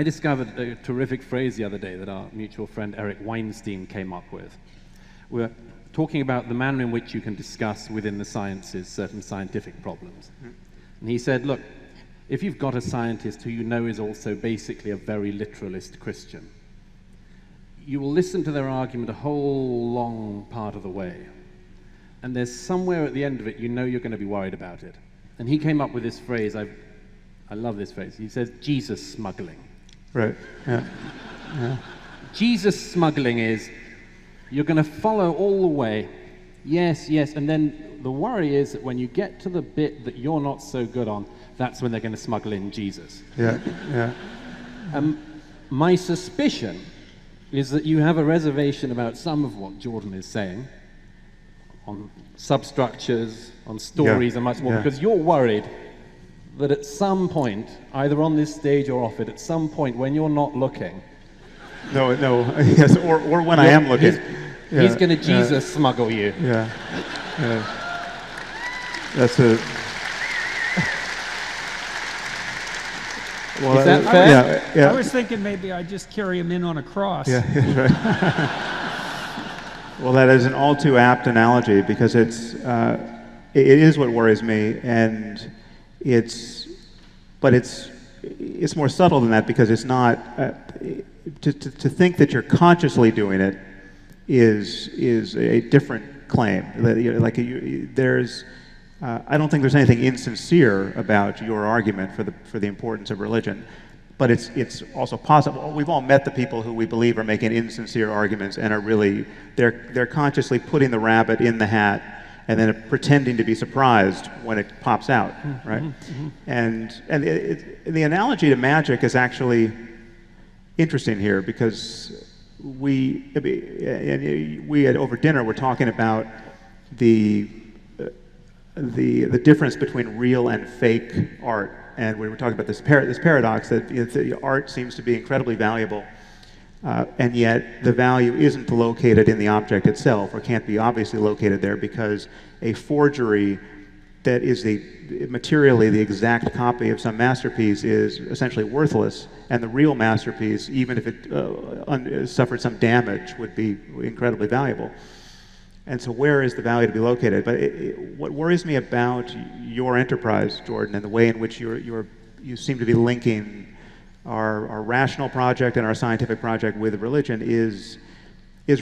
I discovered a terrific phrase the other day that our mutual friend Eric Weinstein came up with. We're talking about the manner in which you can discuss within the sciences certain scientific problems. And he said, look, if you've got a scientist who you know is also basically a very literalist Christian, you will listen to their argument a whole long part of the way. And there's somewhere at the end of it, you know you're going to be worried about it. And he came up with this phrase, I love this phrase. He says, Jesus smuggling. Right, yeah. Yeah. Jesus smuggling is, you're going to follow all the way, yes, yes, and then the worry is that when you get to the bit that you're not so good on, that's when they're going to smuggle in Jesus. Yeah, yeah. My suspicion is that you have a reservation about some of what Jordan is saying on substructures, on stories, and much more, because you're worried that at some point, either on this stage or off it, at some point when you're not looking, yes, or when I am looking, he's going to Jesus smuggle you. Yeah, that's a. Well, is that fair? Yeah. I was thinking maybe I'd just carry him in on a cross. Yeah, right. Well, that is an all too apt analogy because it is what worries me, and it's more subtle than that because it's not to think that you're consciously doing it is a different claim. There's I don't think there's anything insincere about your argument for the importance of religion, but it's also possible. We've all met the people who we believe are making insincere arguments and are really they're consciously putting the rabbit in the hat and then pretending to be surprised when it pops out, right? Mm-hmm. And the analogy to magic is actually interesting here because we over dinner were talking about the difference between real and fake art, and we were talking about this paradox that the art seems to be incredibly valuable, and yet the value isn't located in the object itself, or can't be obviously located there, because a forgery that is materially the exact copy of some masterpiece is essentially worthless, and the real masterpiece, even if it suffered some damage, would be incredibly valuable. And so where is the value to be located? But what worries me about your enterprise, Jordan, and the way in which you seem to be linking our rational project and our scientific project with religion is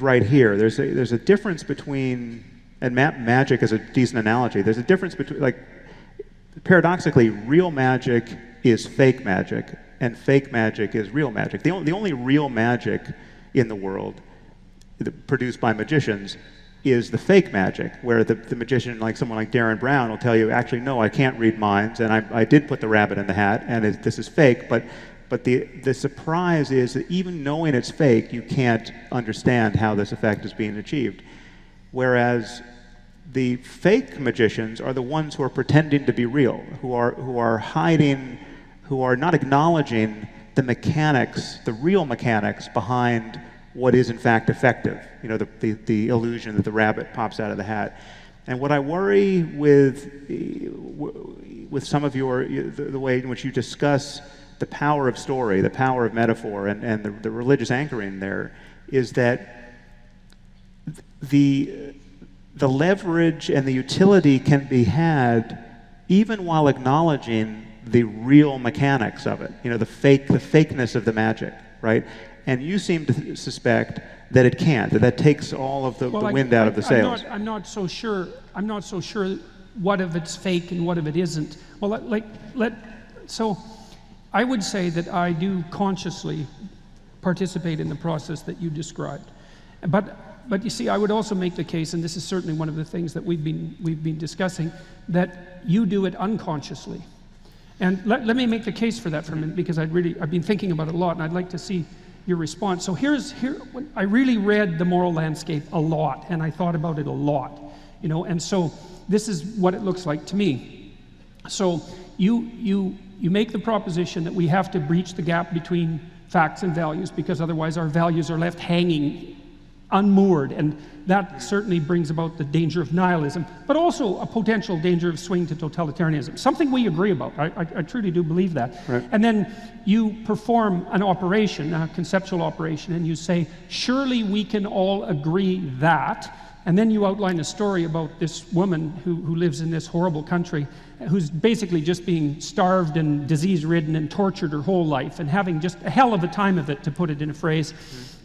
right here. There's a difference between, and magic is a decent analogy, there's a difference between, like, paradoxically, real magic is fake magic, and fake magic is real magic. The only real magic in the world produced by magicians is the fake magic, where the magician, like someone like Darren Brown, will tell you, actually, no, I can't read minds, and I did put the rabbit in the hat, and this is fake, but the surprise is that even knowing it's fake, you can't understand how this effect is being achieved. Whereas the fake magicians are the ones who are pretending to be real, who are hiding, who are not acknowledging the mechanics, the real mechanics behind what is in fact effective, the illusion that the rabbit pops out of the hat. And what I worry with some of the way in which you discuss the power of story, the power of metaphor, and the religious anchoring there, is that the leverage and the utility can be had even while acknowledging the real mechanics of it, the fakeness of the magic, right? And you seem to suspect that it can't, that takes all of the wind out of the sails. I'm not so sure what of it's fake and what of it isn't. Well, so I would say that I do consciously participate in the process that you described. But you see, I would also make the case, and this is certainly one of the things that we've been discussing, that you do it unconsciously. And let me make the case for that for a minute, because I've been thinking about it a lot, and I'd like to see your response. So I really read The Moral Landscape a lot, and I thought about it a lot, and so this is what it looks like to me. So you make the proposition that we have to breach the gap between facts and values, because otherwise our values are left hanging unmoored, and that certainly brings about the danger of nihilism, but also a potential danger of swing to totalitarianism. Something we agree about. I truly do believe that. Right. And then you perform an operation, a conceptual operation, and you say, surely we can all agree that. And then you outline a story about this woman who lives in this horrible country, who's basically just being starved and disease-ridden and tortured her whole life and having just a hell of a time of it, to put it in a phrase.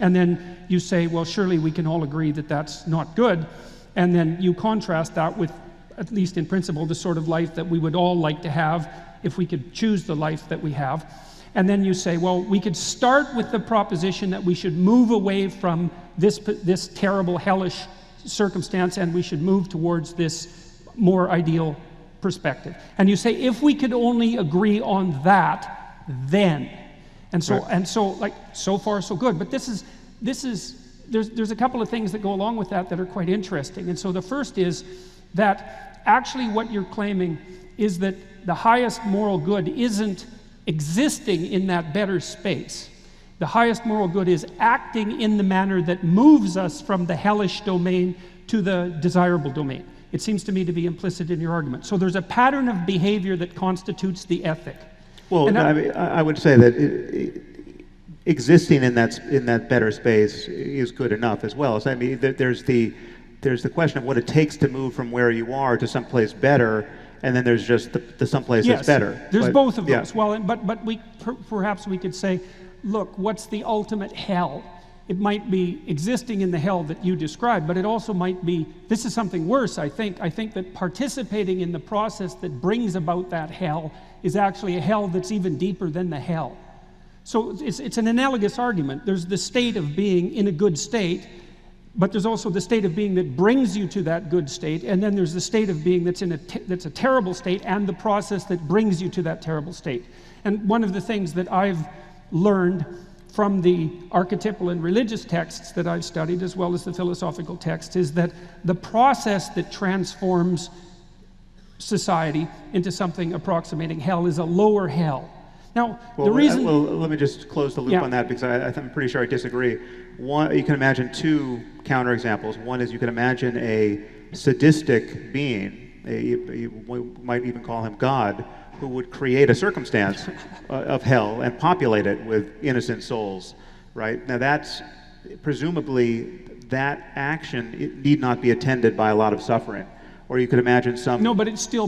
And then you say, well, surely we can all agree that that's not good. And then you contrast that with, at least in principle, the sort of life that we would all like to have if we could choose the life that we have. And then you say, well, we could start with the proposition that we should move away from this terrible, hellish circumstance, and we should move towards this more ideal perspective. And you say, if we could only agree on that, then. And so, right. and so, like, so far so good. But there's a couple of things that go along with that are quite interesting. And so the first is that actually what you're claiming is that the highest moral good isn't existing in that better space. The highest moral good is acting in the manner that moves us from the hellish domain to the desirable domain. It seems to me to be implicit in your argument. So there's a pattern of behavior that constitutes the ethic. Well, I would say that existing in that better space is good enough as well. So I mean, there's the question of what it takes to move from where you are to someplace better, and then there's just the someplace that's better. There's both of those. Yeah. Well, but perhaps we could say, look, what's the ultimate hell? It might be existing in the hell that you described, but it also might be, this is something worse, I think. I think that participating in the process that brings about that hell is actually a hell that's even deeper than the hell. So it's an analogous argument. There's the state of being in a good state, but there's also the state of being that brings you to that good state, and then there's the state of being that's a terrible state, and the process that brings you to that terrible state. And one of the things that I've learned from the archetypal and religious texts that I've studied, as well as the philosophical texts, is that the process that transforms society into something approximating hell is a lower hell. Now, well, the reason... Well, let me just close the loop on that, because I'm pretty sure I disagree. One, you can imagine two counterexamples. One is you can imagine a sadistic being, you might even call him God, who would create a circumstance of hell and populate it with innocent souls, right? Now that's, presumably, that action, it need not be attended by a lot of suffering. Or you could imagine some... No, but it's still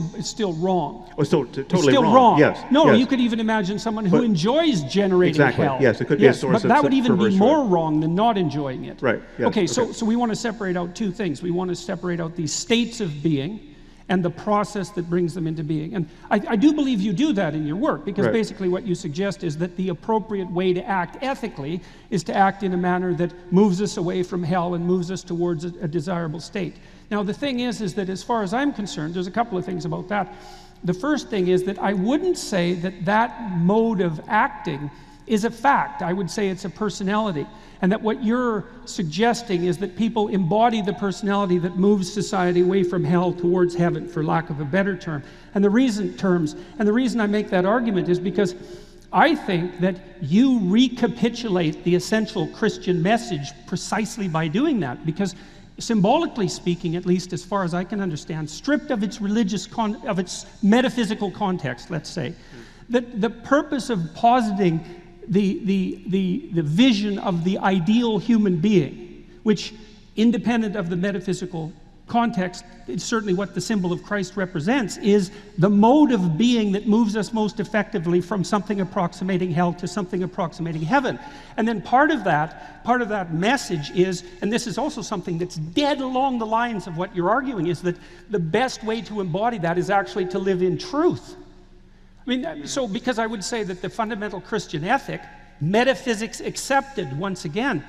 wrong. Oh, so totally it's still wrong. Yes. No, yes. You could even imagine someone who enjoys generating exactly. hell. Yes, it could be a source but that would even be more joy. wrong than not enjoying it. Right. Yes. Okay, so we want to separate out two things. We want to separate out these states of being and the process that brings them into being. And I do believe you do that in your work, because basically what you suggest is that the appropriate way to act ethically is to act in a manner that moves us away from hell and moves us towards a desirable state. Now, the thing is that as far as I'm concerned, there's a couple of things about that. The first thing is that I wouldn't say that mode of acting is a fact. I would say it's a personality. And that what you're suggesting is that people embody the personality that moves society away from hell towards heaven, for lack of a better term. And the reason I make that argument is because I think that you recapitulate the essential Christian message precisely by doing that, because symbolically speaking, at least as far as I can understand, stripped of its of its metaphysical context, let's say, that the purpose of positing the vision of the ideal human being, which, independent of the metaphysical context, it's certainly what the symbol of Christ represents, is the mode of being that moves us most effectively from something approximating hell to something approximating heaven. And then part of that message is, and this is also something that's dead along the lines of what you're arguing, is that the best way to embody that is actually to live in truth. I mean, so because I would say that the fundamental Christian ethic, metaphysics accepted once again,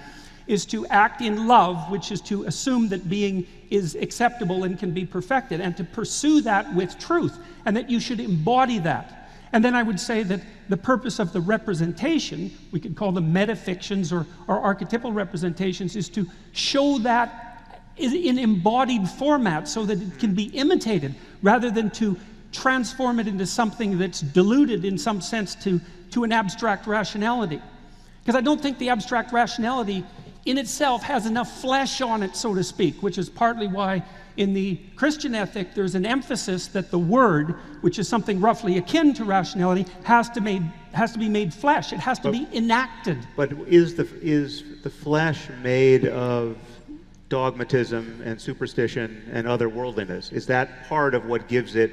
is to act in love, which is to assume that being is acceptable and can be perfected, and to pursue that with truth, and that you should embody that. And then I would say that the purpose of the representation, we could call them metafictions or archetypal representations, is to show that in embodied format so that it can be imitated, rather than to transform it into something that's diluted in some sense to an abstract rationality. Because I don't think the abstract rationality in itself has enough flesh on it, so to speak, which is partly why in the Christian ethic there's an emphasis that the word, which is something roughly akin to rationality, has to be made flesh. It has to be enacted. But is the flesh made of dogmatism and superstition and otherworldliness? Is that part of what gives it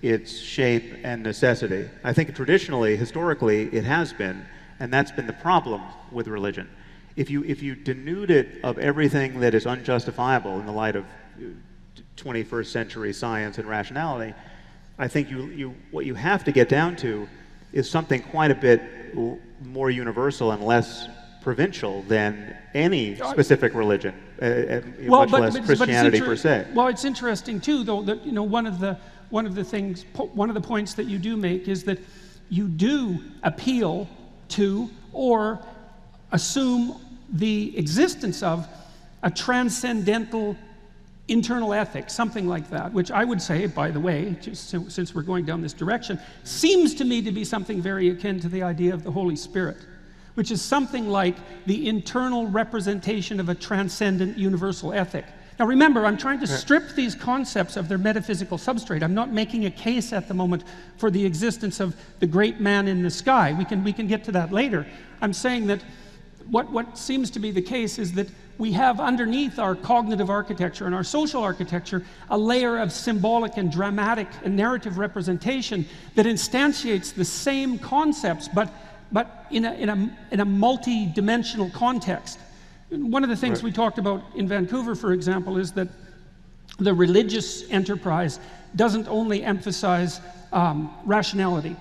its shape and necessity? I think traditionally, historically, it has been, and that's been the problem with religion. If you denude it of everything that is unjustifiable in the light of 21st century science and rationality, I think what you have to get down to is something quite a bit more universal and less provincial than any specific religion, much less Christianity per se. Well, it's interesting too, though, that one of the points that you do make is that you do appeal to or assume the existence of a transcendental internal ethic, something like that, which I would say, by the way, just since we're going down this direction, seems to me to be something very akin to the idea of the Holy Spirit, which is something like the internal representation of a transcendent universal ethic. Now remember, I'm trying to strip these concepts of their metaphysical substrate. I'm not making a case at the moment for the existence of the great man in the sky. We can get to that later. I'm saying that what seems to be the case is that we have underneath our cognitive architecture and our social architecture a layer of symbolic and dramatic and narrative representation that instantiates the same concepts, but in a multi-dimensional context. One of the things we talked about in Vancouver, for example, is that the religious enterprise doesn't only emphasize rationality.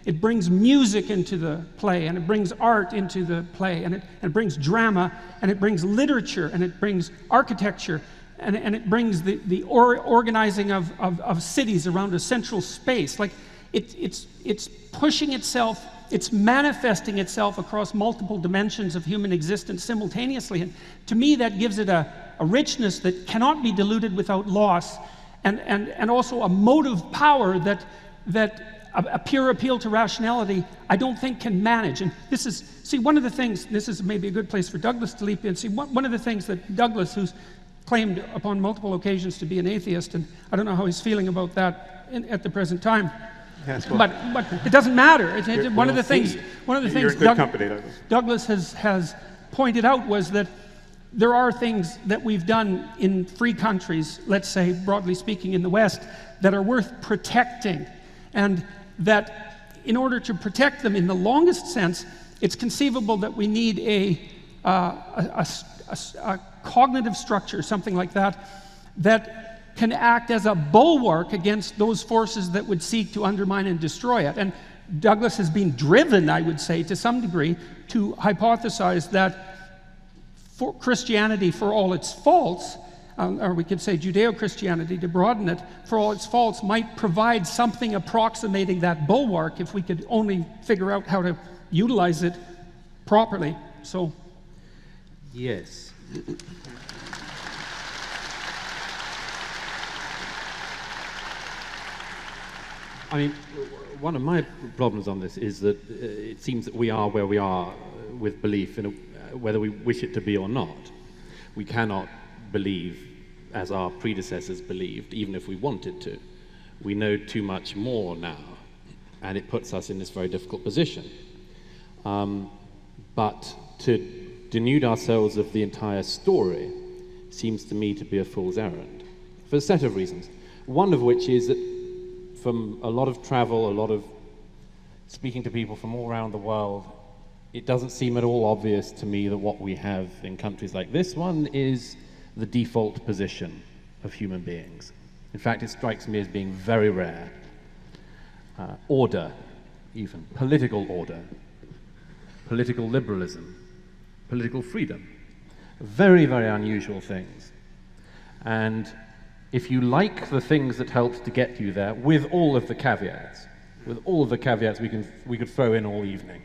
It brings music into the play, and it brings art into the play, and it brings drama, and it brings literature, and it brings architecture, and it brings the organizing of cities around a central space. Like it's pushing itself, it's manifesting itself across multiple dimensions of human existence simultaneously. And to me, that gives it a richness that cannot be diluted without loss, and also a motive power that a pure appeal to rationality I don't think can manage. And this is, see, one of the things, this is maybe a good place for Douglas to leap in. See, one of the things that Douglas, who's claimed upon multiple occasions to be an atheist, and I don't know how he's feeling about that at the present time, but it doesn't matter. One of the things Douglas has pointed out was that there are things that we've done in free countries, let's say, broadly speaking, in the West, that are worth protecting. And that in order to protect them in the longest sense, it's conceivable that we need a cognitive structure, something like that, that can act as a bulwark against those forces that would seek to undermine and destroy it. And Douglas has been driven, I would say, to some degree, to hypothesize that for Christianity, for all its faults, or we could say Judeo-Christianity to broaden it, for all its faults, might provide something approximating that bulwark if we could only figure out how to utilize it properly. So, yes. I mean, one of my problems on this is that it seems that we are where we are with belief, whether we wish it to be or not. We cannot believe as our predecessors believed, even if we wanted to. We know too much more now, and it puts us in this very difficult position. But to denude ourselves of the entire story seems to me to be a fool's errand, for a set of reasons. One of which is that from a lot of travel, a lot of speaking to people from all around the world, it doesn't seem at all obvious to me that what we have in countries like this one is the default position of human beings. In fact, it strikes me as being very rare. Order, even political order, political liberalism, political freedom, very, very unusual things. And if you like the things that helped to get you there, with all of the caveats we could throw in all evening.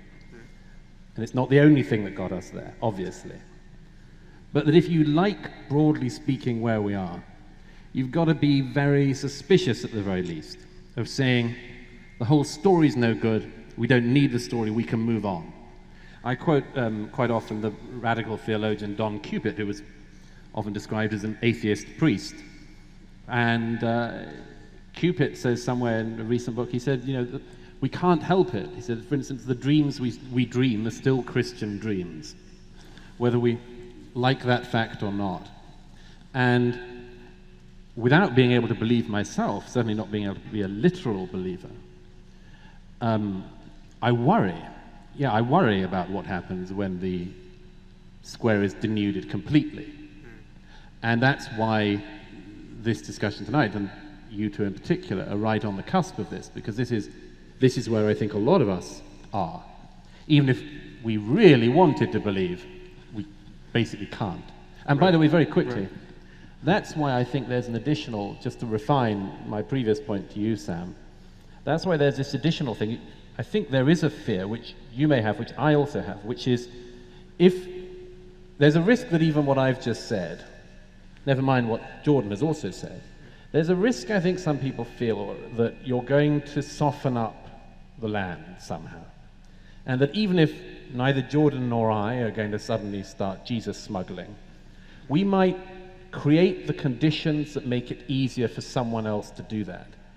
And it's not the only thing that got us there, obviously. But that if you like, broadly speaking, where we are, you've got to be very suspicious at the very least of saying, the whole story's no good, we don't need the story, we can move on. I quote quite often the radical theologian Don Cupid, who was often described as an atheist priest. And Cupid says somewhere in a recent book, he said, you know, we can't help it. He said, for instance, the dreams we dream are still Christian dreams, whether we like that fact or not. And without being able to believe myself, certainly not being able to be a literal believer, I worry. Yeah, I worry about what happens when the square is denuded completely. And that's why this discussion tonight, and you two in particular, are right on the cusp of this, because this is where I think a lot of us are. Even if we really wanted to believe, we basically can't. And by the way, very quickly, that's why I think there's an additional, just to refine my previous point to you, Sam, that's why there's this additional thing. I think there is a fear, which you may have, which I also have, which is if there's a risk that even what I've just said, never mind what Jordan has also said, there's a risk, I think some people feel, that you're going to soften up the land somehow. And that even if neither Jordan nor I are going to suddenly start Jesus smuggling, we might create the conditions that make it easier for someone else to do that.